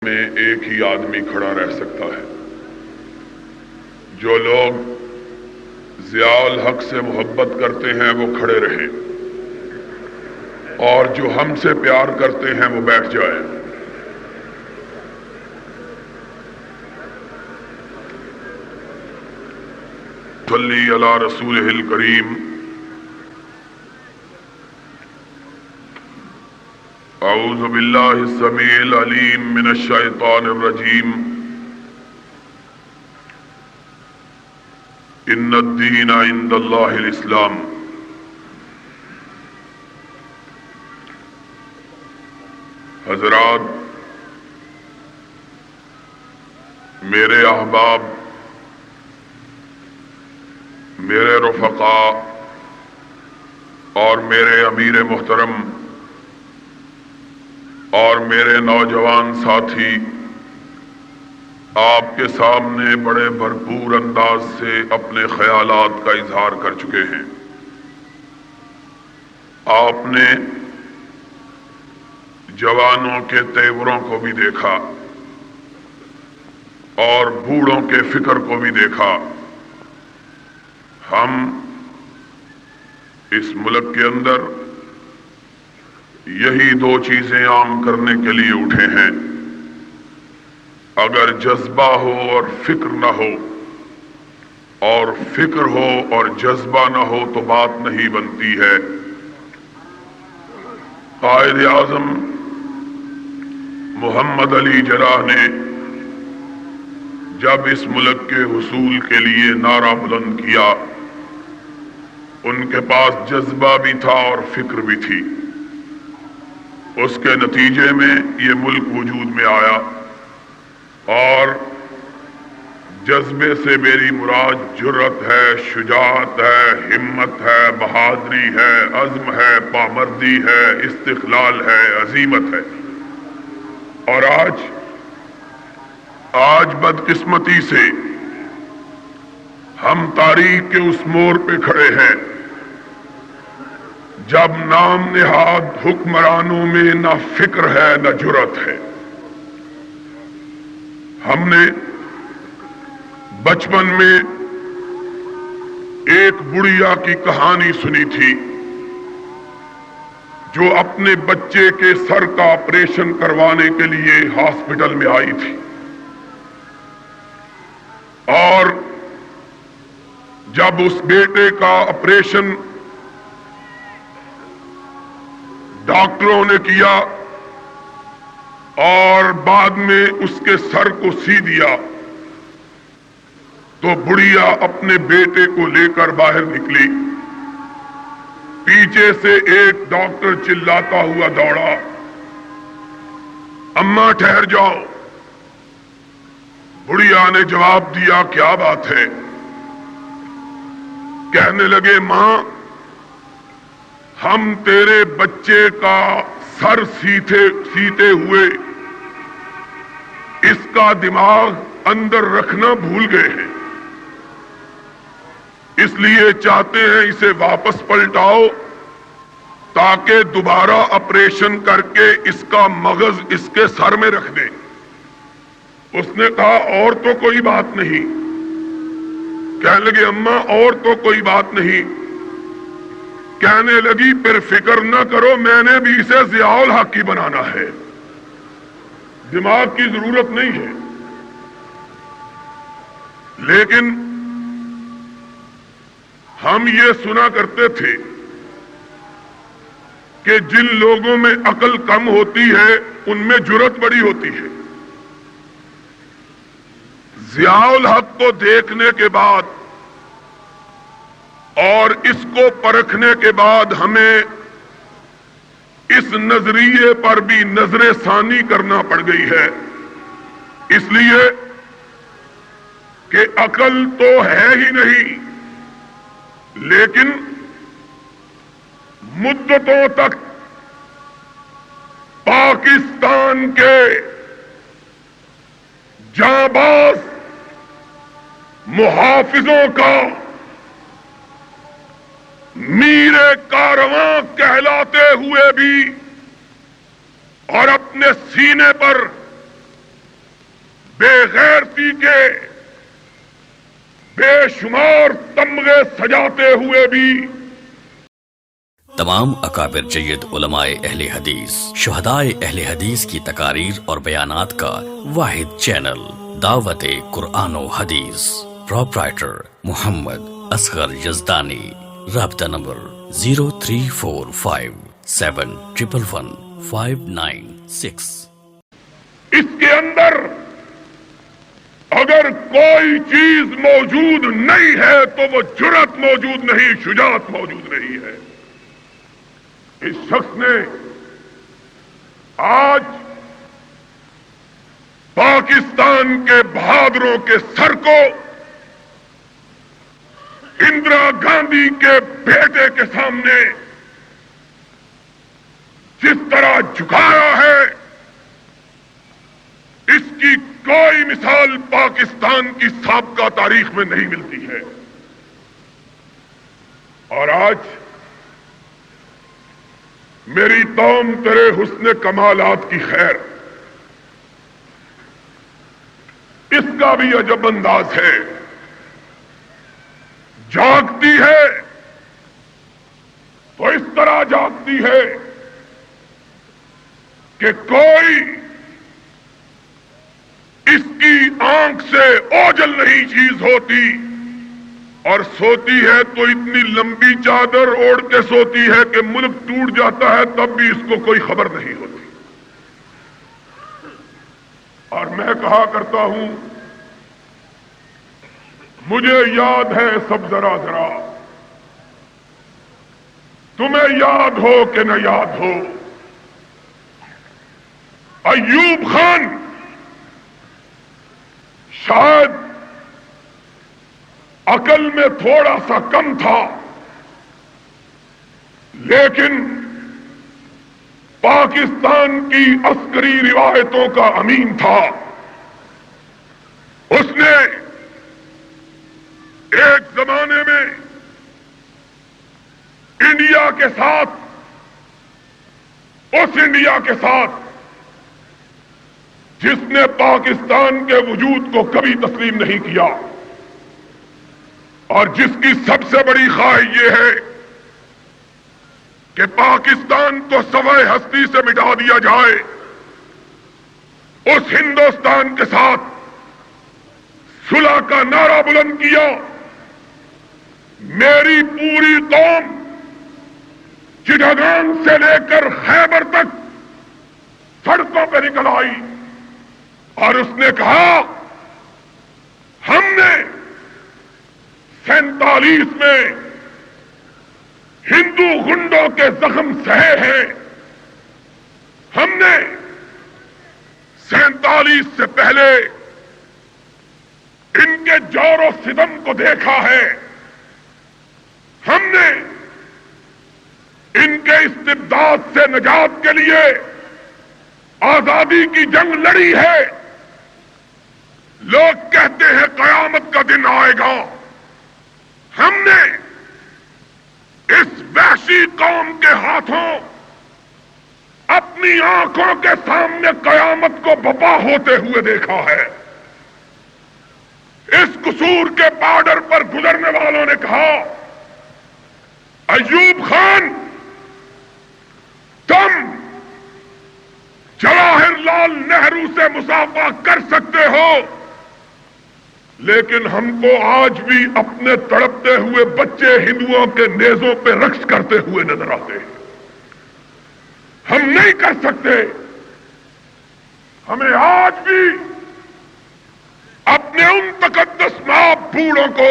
میں ایک ہی آدمی کھڑا رہ سکتا ہے۔ جو لوگ ضیاء الحق سے محبت کرتے ہیں وہ کھڑے رہیں، اور جو ہم سے پیار کرتے ہیں وہ بیٹھ جائیں۔ صلی علی رسولہ الکریم۔ اعوذ باللہ السمیع العلیم من الشیطان الرجیم۔ ان الدین عند اللہ الاسلام۔ حضرات، میرے احباب، میرے رفقاء اور میرے امیر محترم اور میرے نوجوان ساتھی آپ کے سامنے بڑے بھرپور انداز سے اپنے خیالات کا اظہار کر چکے ہیں۔ آپ نے جوانوں کے تیوروں کو بھی دیکھا اور بوڑھوں کے فکر کو بھی دیکھا۔ ہم اس ملک کے اندر یہی دو چیزیں عام کرنے کے لیے اٹھے ہیں۔ اگر جذبہ ہو اور فکر نہ ہو، اور فکر ہو اور جذبہ نہ ہو تو بات نہیں بنتی ہے۔ قائد اعظم محمد علی جناح نے جب اس ملک کے حصول کے لیے نعرہ بلند کیا، ان کے پاس جذبہ بھی تھا اور فکر بھی تھی۔ اس کے نتیجے میں یہ ملک وجود میں آیا، اور جذبے سے میری مراد جرأت ہے، شجاعت ہے، ہمت ہے، بہادری ہے، عزم ہے، پامردی ہے، استقلال ہے، عزیمت ہے۔ اور آج بدقسمتی سے ہم تاریخ کے اس موڑ پہ کھڑے ہیں جب نام نہاد حکمرانوں میں نہ فکر ہے نہ جرأت ہے۔ ہم نے بچپن میں ایک بڑھیا کی کہانی سنی تھی جو اپنے بچے کے سر کا آپریشن کروانے کے لیے ہاسپٹل میں آئی تھی، اور جب اس بیٹے کا آپریشن ڈاکٹروں نے کیا اور بعد میں اس کے سر کو سی دیا، تو بڑھیا اپنے بیٹے کو لے کر باہر نکلی۔ پیچھے سے ایک ڈاکٹر چلاتا ہوا دوڑا، اماں ٹھہر جاؤ۔ بڑھیا نے جواب دیا، کیا بات ہے؟ کہنے لگے، ماں، ہم تیرے بچے کا سر سیتے ہوئے اس کا دماغ اندر رکھنا بھول گئے ہیں، اس لیے چاہتے ہیں اسے واپس پلٹاؤ تاکہ دوبارہ آپریشن کر کے اس کا مغز اس کے سر میں رکھ دیں۔ اس نے کہا، اور تو کوئی بات نہیں۔ کہنے لگے، اماں اور تو کوئی بات نہیں۔ کہنے لگی، پھر فکر نہ کرو، میں نے بھی اسے ضیاء الحق کی بنانا ہے، دماغ کی ضرورت نہیں ہے۔ لیکن ہم یہ سنا کرتے تھے کہ جن لوگوں میں عقل کم ہوتی ہے ان میں جرأت بڑی ہوتی ہے۔ ضیاء الحق کو دیکھنے کے بعد اور اس کو پرکھنے کے بعد ہمیں اس نظریے پر بھی نظر ثانی کرنا پڑ گئی ہے، اس لیے کہ عقل تو ہے ہی نہیں، لیکن مدتوں تک پاکستان کے جانباز محافظوں کا میر کارواں کہلاتے ہوئے بھی اور اپنے سینے پر بے غیرتی کے بے شمار تمغے سجاتے ہوئے بھی تمام اکابر جید علماء اہل حدیث، شہدائے اہل حدیث کی تقاریر اور بیانات کا واحد چینل دعوت قرآن و حدیث، پروپرائٹر محمد اصغر یزدانی، رابطہ نمبر 0345711596۔ اس کے اندر اگر کوئی چیز موجود نہیں ہے تو وہ جرأت موجود نہیں، شجاعت موجود نہیں ہے۔ اس شخص نے آج پاکستان کے بہادروں کے سر کو اندرا گاندھی کے بیٹے کے سامنے جس طرح جھکایا ہے، اس کی کوئی مثال پاکستان کی سابقہ تاریخ میں نہیں ملتی ہے۔ اور آج میری قوم تیرے حسن کمالات کی خیر، اس کا بھی عجب انداز ہے، جاگتی ہے تو اس طرح جاگتی ہے کہ کوئی اس کی آنکھ سے اوجل نہیں چیز ہوتی، اور سوتی ہے تو اتنی لمبی چادر اوڑھ کے سوتی ہے کہ ملک ٹوٹ جاتا ہے تب بھی اس کو کوئی خبر نہیں ہوتی۔ اور میں کہا کرتا ہوں، مجھے یاد ہے سب ذرا ذرا، تمہیں یاد ہو کہ نہ یاد ہو، ایوب خان شاید عقل میں تھوڑا سا کم تھا، لیکن پاکستان کی عسکری روایتوں کا امین تھا۔ اس نے ایک زمانے میں انڈیا کے ساتھ، اس انڈیا کے ساتھ جس نے پاکستان کے وجود کو کبھی تسلیم نہیں کیا، اور جس کی سب سے بڑی خواہش یہ ہے کہ پاکستان کو سوائے ہستی سے مٹا دیا جائے، اس ہندوستان کے ساتھ صلح کا نعرہ بلند کیا۔ میری پوری قوم چٹاگان سے لے کر خیبر تک سڑکوں پہ نکل آئی، اور اس نے کہا ہم نے 47 میں ہندو گنڈوں کے زخم سہے ہیں، ہم نے 47 سے پہلے ان کے جور و ستم کو دیکھا ہے، ہم نے ان کے استبداد سے نجات کے لیے آزادی کی جنگ لڑی ہے۔ لوگ کہتے ہیں قیامت کا دن آئے گا، ہم نے اس وحشی قوم کے ہاتھوں اپنی آنکھوں کے سامنے قیامت کو بپا ہوتے ہوئے دیکھا ہے۔ اس قصور کے بارڈر پر گزرنے والوں نے کہا ایوب خان تم جواہر لال نہرو سے مصافحہ کر سکتے ہو، لیکن ہم کو آج بھی اپنے تڑپتے ہوئے بچے ہندوؤں کے نیزوں پہ رقص کرتے ہوئے نظر آتے ہیں۔ ہم نہیں کر سکتے، ہمیں آج بھی اپنے ان تقدس ماں بوڑھوں کو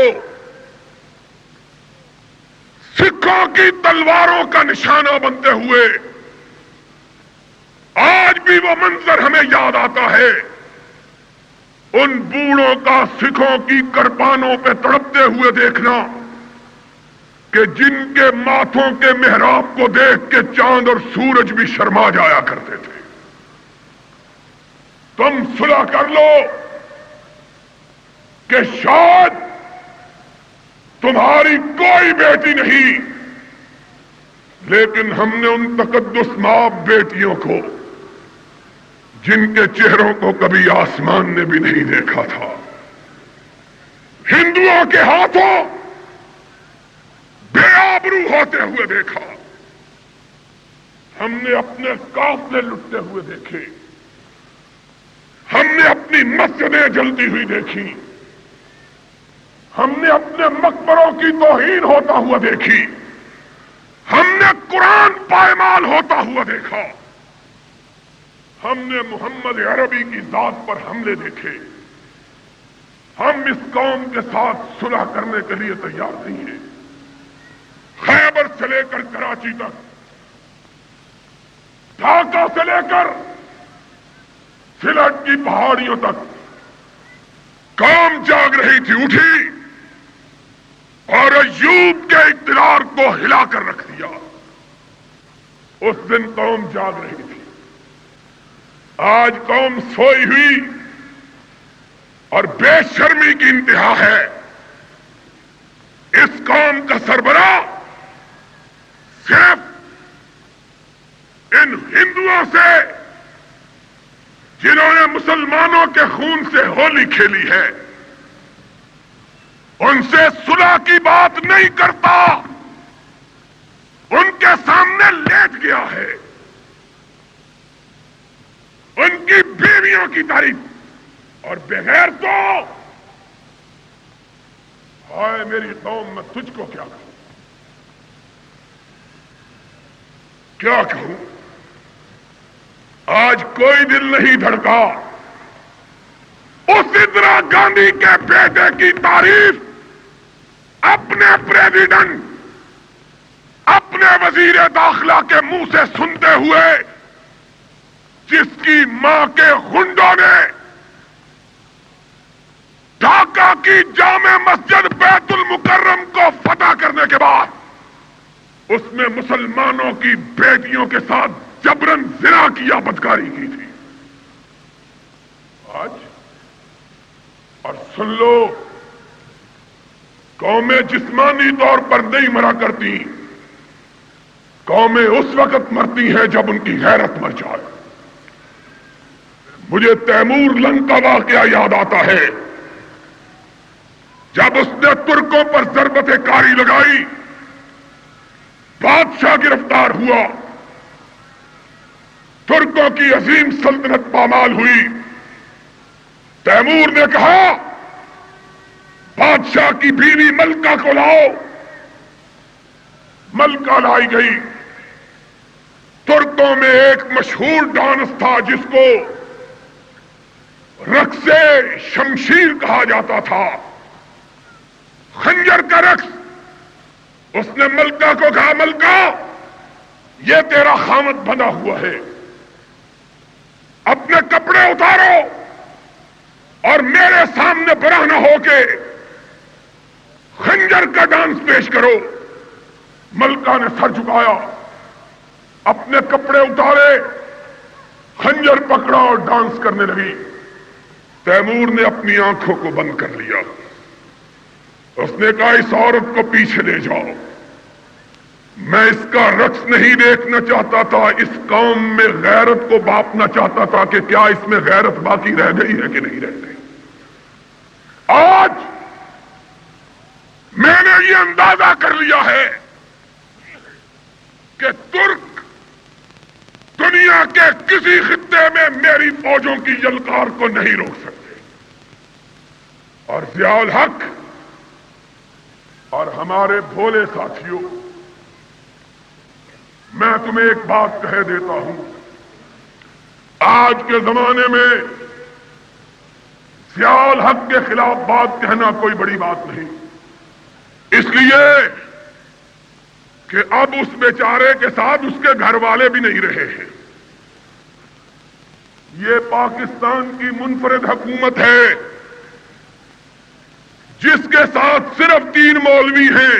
سکھوں کی تلواروں کا نشانہ بنتے ہوئے آج بھی وہ منظر ہمیں یاد آتا ہے، ان بوڑھوں کا سکھوں کی کرپانوں پہ تڑپتے ہوئے دیکھنا کہ جن کے ماتھوں کے محراب کو دیکھ کے چاند اور سورج بھی شرما جایا کرتے تھے۔ تم صلح کر لو کہ شاید تمہاری کوئی بیٹی نہیں، لیکن ہم نے ان تقدس مآب بیٹیوں کو جن کے چہروں کو کبھی آسمان نے بھی نہیں دیکھا تھا، ہندوؤں کے ہاتھوں بے آبرو ہوتے ہوئے دیکھا، ہم نے اپنے قافلے لٹتے ہوئے دیکھے، ہم نے اپنی مسجدیں جلتی ہوئی دیکھی، ہم نے اپنے مقبروں کی توہین ہوتا ہوا دیکھی، ہم نے قرآن پائمال ہوتا ہوا دیکھا، ہم نے محمد عربی کی ذات پر حملے دیکھے۔ ہم اس قوم کے ساتھ صلح کرنے کے لیے تیار نہیں ہیں۔ خیبر سے لے کر کراچی تک، ڈھاکہ سے لے کر سلٹ کی پہاڑیوں تک قوم جاگ رہی تھی، اٹھی اور ایوب کے اقتدار کو ہلا کر رکھ دیا۔ اس دن قوم جاگ رہی تھی، آج قوم سوئی ہوئی اور بے شرمی کی انتہا ہے۔ اس قوم کا سربراہ صرف ان ہندوؤں سے جنہوں نے مسلمانوں کے خون سے ہولی کھیلی ہے، ان سے صلح کی بات نہیں کرتا، ان کے سامنے لیٹ گیا ہے، ان کی بیویوں کی تعریف اور بغیر تو ہائے میری قوم، میں تجھ کو کیا کہوں، کیا کہوں؟ آج کوئی دل نہیں دھڑکا اس اندرا گاندھی کے بیٹے کی تعریف اپنے پریزیڈنٹ، اپنے وزیر داخلہ کے منہ سے سنتے ہوئے، جس کی ماں کے غنڈوں نے ڈھاکہ کی جامع مسجد بیت المکرم کو فتح کرنے کے بعد اس میں مسلمانوں کی بیٹیوں کے ساتھ جبرن زنا کیا، بدکاری کی تھی۔ آج اور سن لو، قومیں جسمانی طور پر نہیں مرا کرتی، قومیں اس وقت مرتی ہیں جب ان کی غیرت مر جائے۔ مجھے تیمور لنگ کا واقعہ یاد آتا ہے، جب اس نے ترکوں پر ضربت کاری لگائی، بادشاہ گرفتار ہوا، ترکوں کی عظیم سلطنت پامال ہوئی۔ تیمور نے کہا بادشاہ کی بیوی ملکہ کو لاؤ، ملکہ لائی گئی۔ ترکوں میں ایک مشہور ڈانس تھا جس کو رقص شمشیر کہا جاتا تھا، خنجر کا رقص۔ اس نے ملکہ کو کہا، ملکہ یہ تیرا خامد بنا ہوا ہے، اپنے کپڑے اتارو اور میرے سامنے برہنہ ہو کے خنجر کا ڈانس پیش کرو۔ ملکہ نے سر جھکایا، اپنے کپڑے اتارے، خنجر پکڑا اور ڈانس کرنے لگی۔ تیمور نے اپنی آنکھوں کو بند کر لیا، اس نے کہا اس عورت کو پیچھے لے جاؤ، میں اس کا رقص نہیں دیکھنا چاہتا تھا، اس قوم میں غیرت کو باپنا چاہتا تھا کہ کیا اس میں غیرت باقی رہ گئی ہے کہ نہیں رہ گئی۔ آج میں نے یہ اندازہ کر لیا ہے کہ ترک دنیا کے کسی خطے میں میری فوجوں کی یلغار کو نہیں روک سکتے۔ اور ضیاء الحق اور ہمارے بھولے ساتھیوں، میں تمہیں ایک بات کہہ دیتا ہوں، آج کے زمانے میں ضیاء الحق کے خلاف بات کہنا کوئی بڑی بات نہیں، اس لیے کہ اب اس بیچارے کے ساتھ اس کے گھر والے بھی نہیں رہے ہیں۔ یہ پاکستان کی منفرد حکومت ہے جس کے ساتھ صرف 3 مولوی ہیں،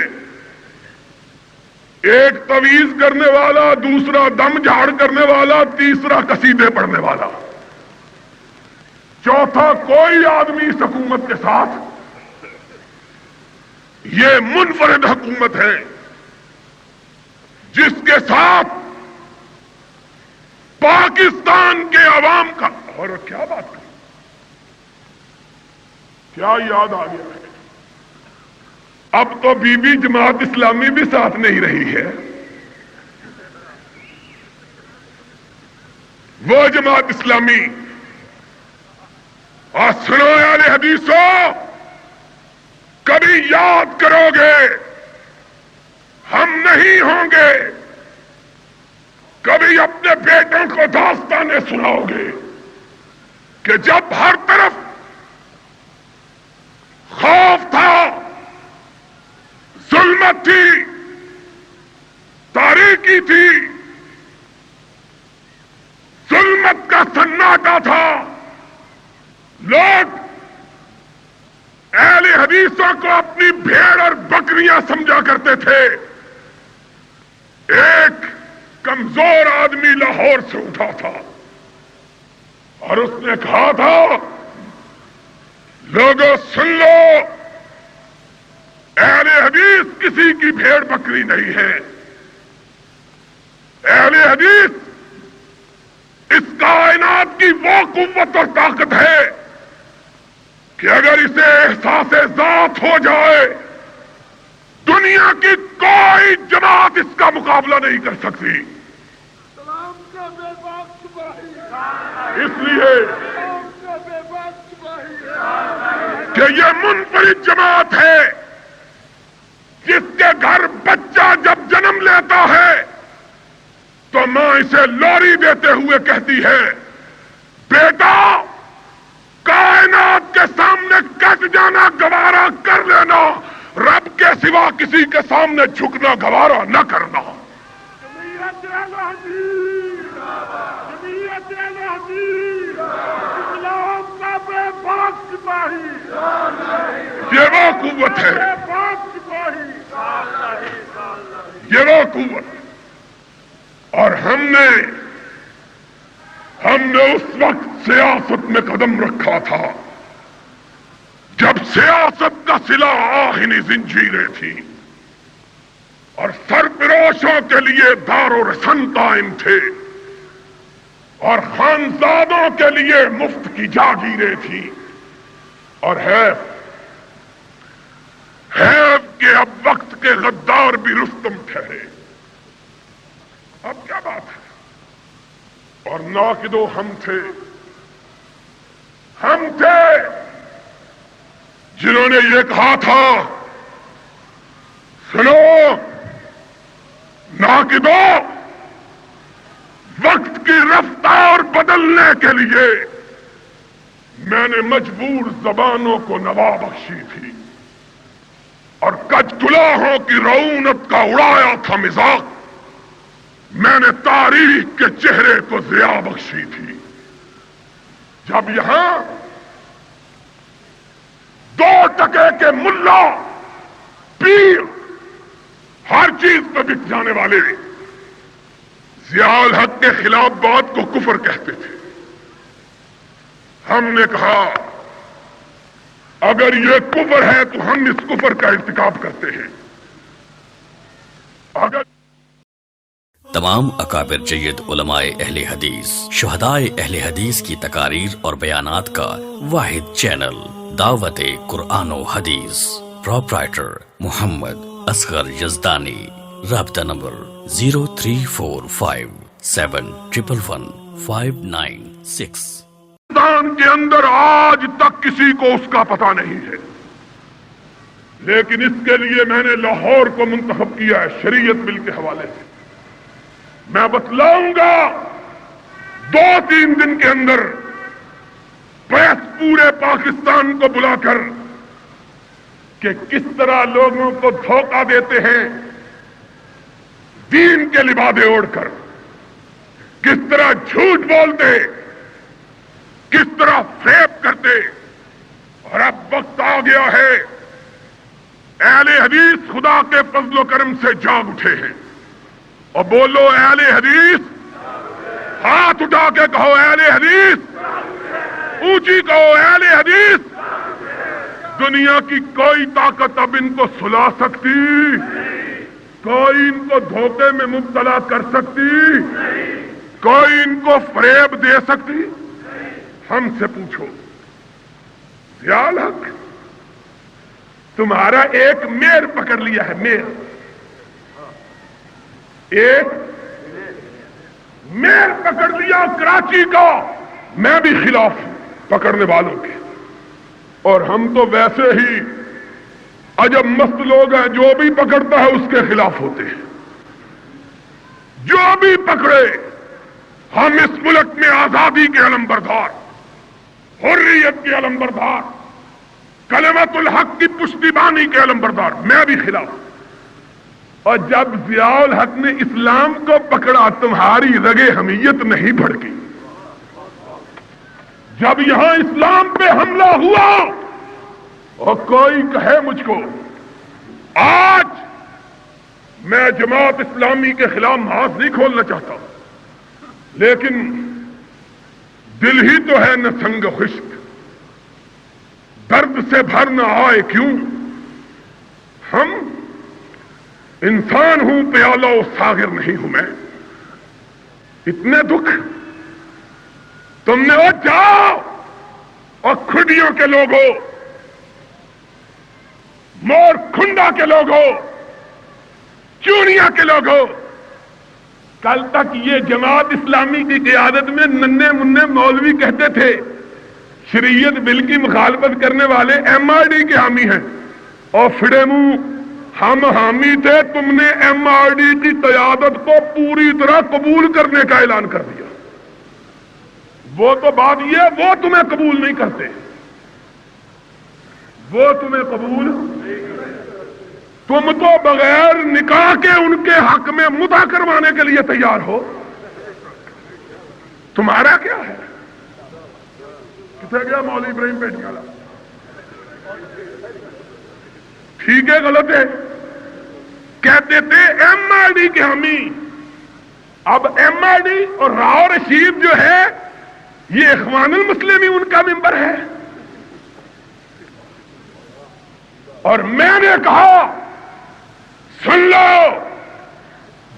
ایک تویز کرنے والا، دوسرا دم جھاڑ کرنے والا، تیسرا قصیدے پڑھنے والا، چوتھا کوئی آدمی اس حکومت کے ساتھ۔ یہ منفرد حکومت ہے جس کے ساتھ پاکستان کے عوام کا، اور کیا بات کر، کیا یاد آ گیا ہے؟ اب تو بی بی جماعت اسلامی بھی ساتھ نہیں رہی ہے، وہ جماعت اسلامی۔ اور سنو اہل حدیثوں، کبھی یاد کرو گے ہم نہیں ہوں گے، کبھی اپنے بیٹوں کو داستانیں سناؤ گے کہ جب ہر طرف خوف تھا، ظلمت تھی، تاریکی تھی، ظلمت کا سناٹا تھا، لوگ اہل حدیثوں کو اپنی بھیڑ اور بکریاں سمجھا کرتے تھے۔ ایک کمزور آدمی لاہور سے اٹھا تھا اور اس نے کہا تھا، لوگوں سن لو، اہل حدیث کسی کی بھیڑ بکری نہیں ہے، اہل حدیث اس کائنات کی وہ قوت اور طاقت ہے کہ اگر اسے احساس ذات ہو جائے، دنیا کی کوئی جماعت اس کا مقابلہ نہیں کر سکتی۔ اس لیے کہ یہ منفرد جماعت ہے، جس کے گھر بچہ جب جنم لیتا ہے تو ماں اسے لوری دیتے ہوئے کہتی ہے، بیٹا کائنات کے سامنے کٹ جانا گوارا کر لینا، رب کے سوا کسی کے سامنے جھکنا گوارا نہ کرنا۔ یہ وہ قوت ہے، یہ وہ قوت۔ اور ہم نے اس وقت سیاست میں قدم رکھا تھا جب سیاست کا صلہ آہنی زنجیریں تھیں اور سرفروشوں کے لیے دار و رسن قائم تھے اور خانزادوں کے لیے مفت کی جاگیریں تھیں، اور حیف کہ اب وقت کے غدار بھی رستم ٹھہرے۔ اب کیا بات ہے؟ اور ناقدو ہم تھے جنہوں نے یہ کہا تھا، سنو ناقدو، وقت کی رفتار بدلنے کے لیے میں نے مجبور زبانوں کو نوا بخشی تھی اور کج کلاہوں کی رعونت کا اڑایا تھا مذاق، میں نے تاریخ کے چہرے کو ضیا بخشی تھی۔ جب یہاں 2 ٹکے کے ملا پیر ہر چیز پہ بک جانے والے ضیاء الحق کے خلاف بات کو کفر کہتے تھے، ہم نے کہا اگر یہ کفر ہے تو ہم اس کفر کا ارتکاب کرتے ہیں۔ اگر تمام اکابر جید علماء اہل حدیث، شہدائے اہل حدیث کی تقاریر اور بیانات کا واحد چینل دعوت قرآن و حدیث، پروپرائٹر محمد اصغر یزدانی، رابطہ نمبر 0345711596۔ پاکستان کے اندر آج تک کسی کو اس کا پتہ نہیں ہے، لیکن اس کے لیے میں نے لاہور کو منتخب کیا ہے شریعت بل کے حوالے سے۔ میں بتلاؤں گا 2-3 دن کے اندر پریس پورے پاکستان کو بلا کر کہ کس طرح لوگوں کو دھوکہ دیتے ہیں دین کے لبادے اوڑھ کر، کس طرح جھوٹ بولتے، کس طرح فریب کرتے۔ اور اب وقت آ گیا ہے، اہل حدیث خدا کے فضل و کرم سے جاگ اٹھے ہیں، اور بولو اہل حدیث، ہاتھ اٹھا کے کہو اہل حدیث، اونچی کہو اہل حدیث۔ دنیا کی کوئی طاقت اب ان کو سلا سکتی؟ کوئی ان کو دھوکے میں مبتلا کر سکتی؟ کوئی ان کو فریب دے سکتی؟ ہم سے پوچھو، ضیاء الحق تمہارا ایک میر پکڑ لیا ہے، میر، ایک میر پکڑ لیا کراچی کا، میں بھی خلاف ہوں پکڑنے والوں کے، اور ہم تو ویسے ہی عجب مست لوگ ہیں، جو بھی پکڑتا ہے اس کے خلاف ہوتے ہیں، جو بھی پکڑے۔ ہم اس ملک میں آزادی کے علمبردار، حریت کے علمبردار، کلمت الحق کی پشتیبانی کے علمبردار، میں بھی خلاف۔ اور جب ضیاء الحق نے اسلام کو پکڑا تمہاری رگے حمیت نہیں بھڑکی۔ جب یہاں اسلام پہ حملہ ہوا اور کوئی کہے مجھ کو، آج میں جماعت اسلامی کے خلاف محاذ نہیں کھولنا چاہتا، لیکن دل ہی تو ہے نہ سنگ خشک، درد سے بھر نہ آئے کیوں؟ ہم انسان ہوں، پیالہ و ساغر نہیں ہوں میں۔ اتنے دکھ تم نے، وہ جاؤ اور کھڈیوں کے لوگوں، مور کھنڈا کے لوگوں، چونیا کے لوگوں، کل تک یہ جماعت اسلامی کی قیادت میں ننے منے مولوی کہتے تھے شریعت بل کی مخالفت کرنے والے ایم آر ڈی کے حامی ہیں، اور فڑے منہ ہم حامی تھے، تم نے ایم آر ڈی کی قیادت کو پوری طرح قبول کرنے کا اعلان کر دیا۔ وہ تو بات یہ، وہ تمہیں قبول نہیں کرتے، وہ تمہیں قبول، تم تو بغیر نکاح کے ان کے حق میں مدعا کروانے کے لیے تیار ہو۔ تمہارا کیا ہے؟ کتنے گیا مولوی ابراہیم پیٹی والا؟ ٹھیک ہے غلط ہے؟ کہتے تھے ایم آر ڈی کے حامی، اب ایم آر ڈی اور راؤ رشید جو ہے یہ اخوان المسلمین ان کا ممبر ہے، اور میں نے کہا سن لو،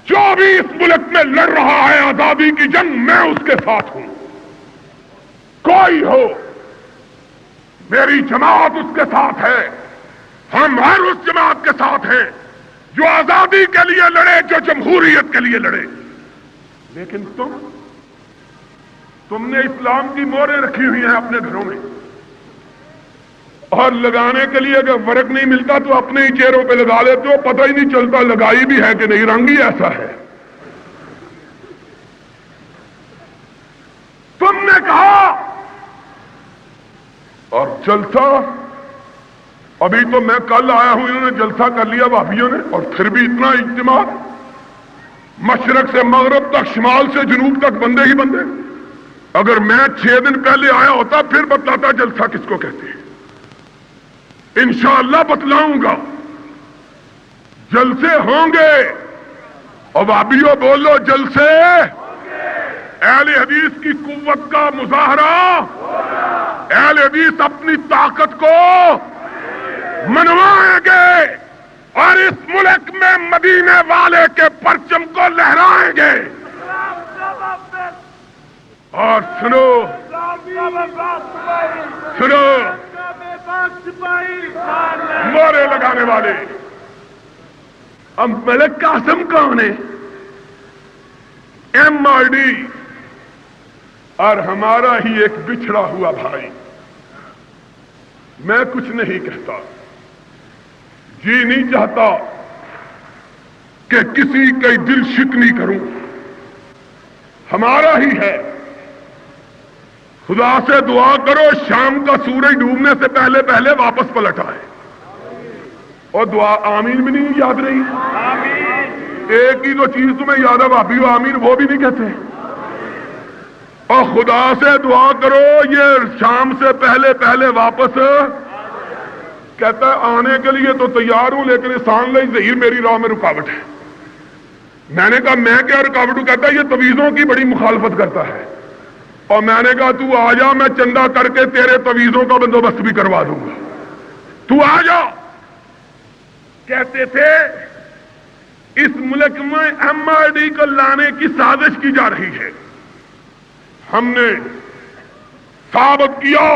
جو بھی اس ملک میں لڑ رہا ہے آزادی کی جنگ، میں اس کے ساتھ ہوں، کوئی ہو، میری جماعت اس کے ساتھ ہے، ہم ہر اس جماعت کے ساتھ ہیں جو آزادی کے لیے لڑے، جو جمہوریت کے لیے لڑے۔ لیکن تم نے اسلام کی موریں رکھی ہوئی ہیں اپنے گھروں میں، اور لگانے کے لیے اگر فرق نہیں ملتا تو اپنے ہی چہروں پہ لگا لیتے ہو، پتہ ہی نہیں چلتا لگائی بھی ہے کہ نہیں، رنگ ہی ایسا ہے۔ تم نے کہا، اور جلسہ، ابھی تو میں کل آیا ہوں، انہوں نے جلسہ کر لیا بھابھیوں نے، اور پھر بھی اتنا اجتماع، مشرق سے مغرب تک، شمال سے جنوب تک بندے ہی بندے۔ اگر میں 6 دن پہلے آیا ہوتا پھر بتلاتا جلسہ کس کو کہتے ہیں، انشاءاللہ بتلاؤں گا۔ جلسے ہوں گے، اور بھابھیوں بولو جلسے، اہل حدیث کی قوت کا مظاہرہ، اہل حدیث اپنی طاقت کو منوائیں گے، اور اس ملک میں مدینے والے کے پرچم کو لہرائیں گے۔ اور سنو مورے لگانے والے، اب ملک قاسم کون ہے؟ ایم آر ڈی اور ہمارا ہی ایک بچھڑا ہوا بھائی۔ میں کچھ نہیں کہتا، جی نہیں چاہتا کہ کسی کی دل شکنی کروں، ہمارا ہی ہے۔ خدا سے دعا کرو شام کا سورج ڈوبنے سے پہلے پہلے واپس پلٹ آئے، اور دعا آمین بھی نہیں یاد رہی؟ ایک ہی تو چیز تمہیں یاد ہے بھابھی، آمین وہ بھی نہیں کہتے۔ اور خدا سے دعا کرو یہ شام سے پہلے پہلے واپس، کہتا ہے آنے کے لیے تو تیار ہوں لیکن سان لئی ظہیر میری راہ میں رکاوٹ ہے۔ میں نے کہا میں کیا رکاوٹ ہوں؟ کہتا ہے یہ تویزوں کی بڑی مخالفت کرتا ہے، اور میں نے کہا تو آ جا، میں چندہ کر کے تیرے تویزوں کا بندوبست بھی کروا دوں گا، تو آ جا۔ کہتے تھے اس ملک میں ایم آر ڈی کو لانے کی سازش کی جا رہی ہے، ہم نے ثابت کیا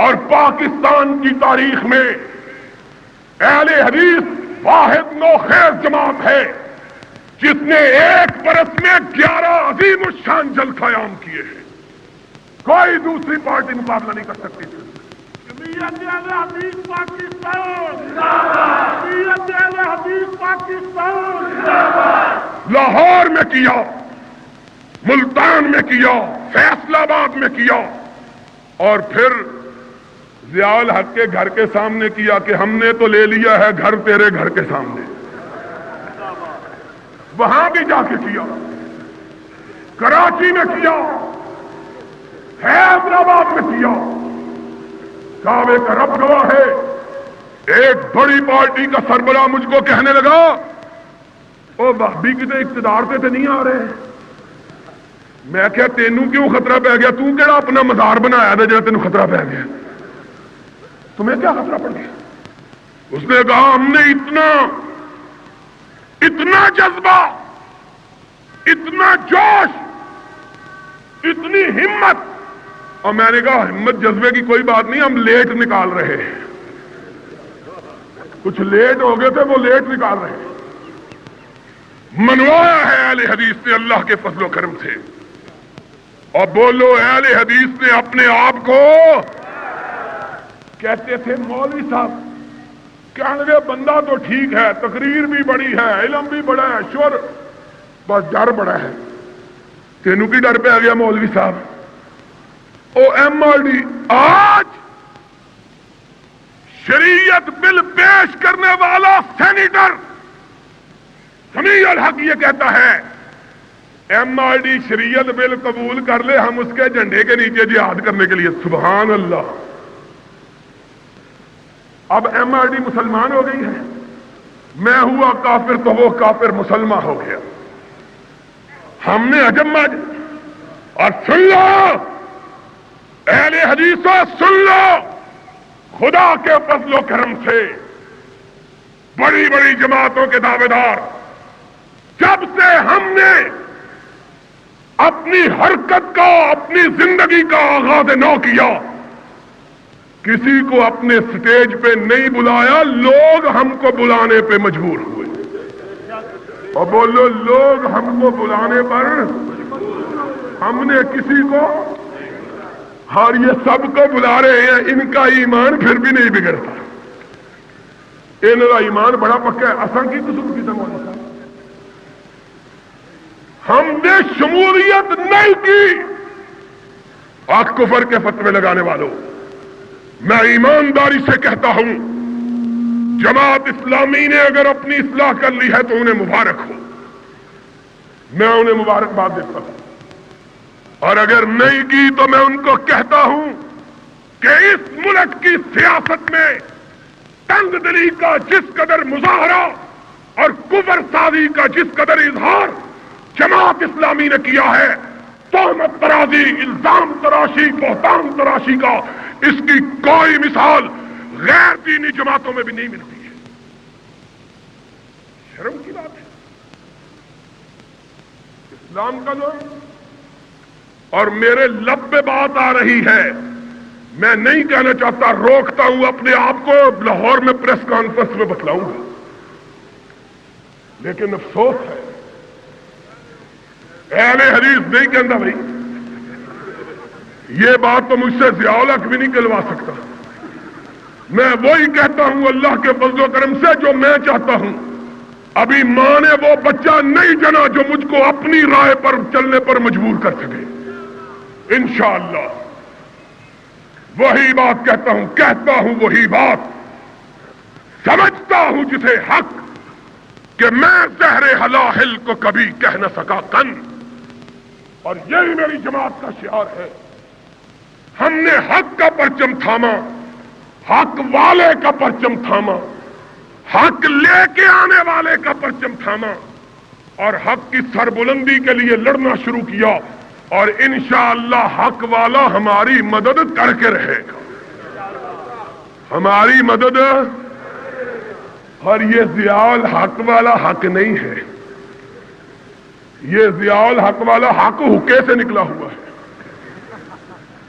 اور پاکستان کی تاریخ میں اہل حدیث واحد نوخیز جماعت ہے جس نے ایک برس میں 11 عظیم الشان جلسہ عام کیے ہیں. کوئی دوسری پارٹی مقابلہ نہیں کر سکتی تھی. جمعیت اہل حدیث پاکستان جمعیت اہل حدیث پاکستان لاہور میں کیا، ملتان میں کیا، فیصل آباد میں کیا، اور پھر ضیاء الحق کے گھر کے سامنے کیا کہ ہم نے تو لے لیا ہے گھر تیرے گھر کے سامنے. وہاں بھی جا کے کیا، کراچی میں کیا، حیدرآباد میں کیا. کعبے کا رب گواہ ہے، ایک بڑی پارٹی کا سربراہ مجھ کو کہنے لگا او وہابی کی تو اقتدار پہ نہیں آ رہے. میں کیا تینوں کیوں خطرہ پہ گیا؟ تو کیڑا اپنا مزار بنایا تھا جہاں تینوں خطرہ پہ گیا؟ تمہیں کیا خطرہ پڑ گیا؟ اس نے کہا ہم نے اتنا جذبہ، اتنا جوش، اتنی ہمت. اور میں نے کہا ہمت جذبے کی کوئی بات نہیں، ہم لیٹ نکال رہے ہیں. کچھ لیٹ ہو گئے تھے، وہ لیٹ نکال رہے ہیں. منوایا ہے اہل حدیث نے اللہ کے فضل و کرم سے. اور بولو اہل حدیث نے اپنے آپ کو کہتے تھے مولوی صاحب کہنے لگے بندہ تو ٹھیک ہے، تقریر بھی بڑی ہے، علم بھی بڑا ہے، شور، بس ڈر بڑا ہے. تینوں کی ڈر پہ آ گیا مولوی صاحب. او ایم آر ڈی آج شریعت بل پیش کرنے والا سینیٹر سمیع الحق یہ کہتا ہے ایم آر ڈی شریعت بل قبول کر لے، ہم اس کے جھنڈے کے نیچے جہاد کرنے کے لیے. سبحان اللہ. اب ایم آر ڈی مسلمان ہو گئی ہے، میں ہوا کافر تو وہ کافر مسلمہ ہو گیا. ہم نے عجم اور سن لو اہل حدیثوں، سن لو، خدا کے فضل و کرم سے بڑی بڑی جماعتوں کے دعوے دار جب سے ہم نے اپنی حرکت کا، اپنی زندگی کا آغاز نو کیا، کسی کو اپنے سٹیج پہ نہیں بلایا، لوگ ہم کو بلانے پہ مجبور ہوئے. اور بولو لوگ ہم کو بلانے پر، ہم نے کسی کو، اور یہ سب کو بلا رہے ہیں. ان کا ایمان پھر بھی نہیں بگڑتا، ان کا ایمان بڑا پکا ہے. اصل کی قسم کی تمام ہم نے شمولیت نہیں کی. اور کفر کے فتوے لگانے والوں، میں ایمانداری سے کہتا ہوں جماعت اسلامی نے اگر اپنی اصلاح کر لی ہے تو انہیں مبارک ہو، میں انہیں مبارکباد دیتا ہوں. اور اگر نہیں کی تو میں ان کو کہتا ہوں کہ اس ملک کی سیاست میں تنگ دلی کا جس قدر مظاہرہ اور کفر سازی کا جس قدر اظہار جماعت اسلامی نے کیا ہے، تہمت ترازی، الزام تراشی، بہتان تراشی کا، اس کی کوئی مثال غیر دینی جماعتوں میں بھی نہیں ملتی ہے. شرم کی بات ہے. اسلام کا جو، اور میرے لب پہ بات آ رہی ہے، میں نہیں کہنا چاہتا، روکتا ہوں اپنے آپ کو، لاہور میں پریس کانفرنس میں بتلاؤں گا. لیکن افسوس ہے اہل حدیث نہیں کہتا بھائی یہ بات تو مجھ سے ضیاء الحق بھی نہیں کہلوا سکتا. میں وہی کہتا ہوں اللہ کے فضل و کرم سے جو میں چاہتا ہوں. ابھی ماں نے وہ بچہ نہیں جنا جو مجھ کو اپنی رائے پر چلنے پر مجبور کر سکے. انشاءاللہ وہی بات کہتا ہوں وہی بات سمجھتا ہوں جسے حق کہ میں زہر ہلاہل کو کبھی کہہ نہ سکا کن. اور یہی میری جماعت کا شعار ہے. ہم نے حق کا پرچم تھاما، حق والے کا پرچم تھاما، حق لے کے آنے والے کا پرچم تھاما، اور حق کی سربلندی کے لیے لڑنا شروع کیا. اور انشاءاللہ حق والا ہماری مدد کر کے رہے گا، ہماری مدد. اور یہ ضیاء الحق والا حق نہیں ہے، یہ ضیاء الحق والا حق حکے سے نکلا ہوا ہے.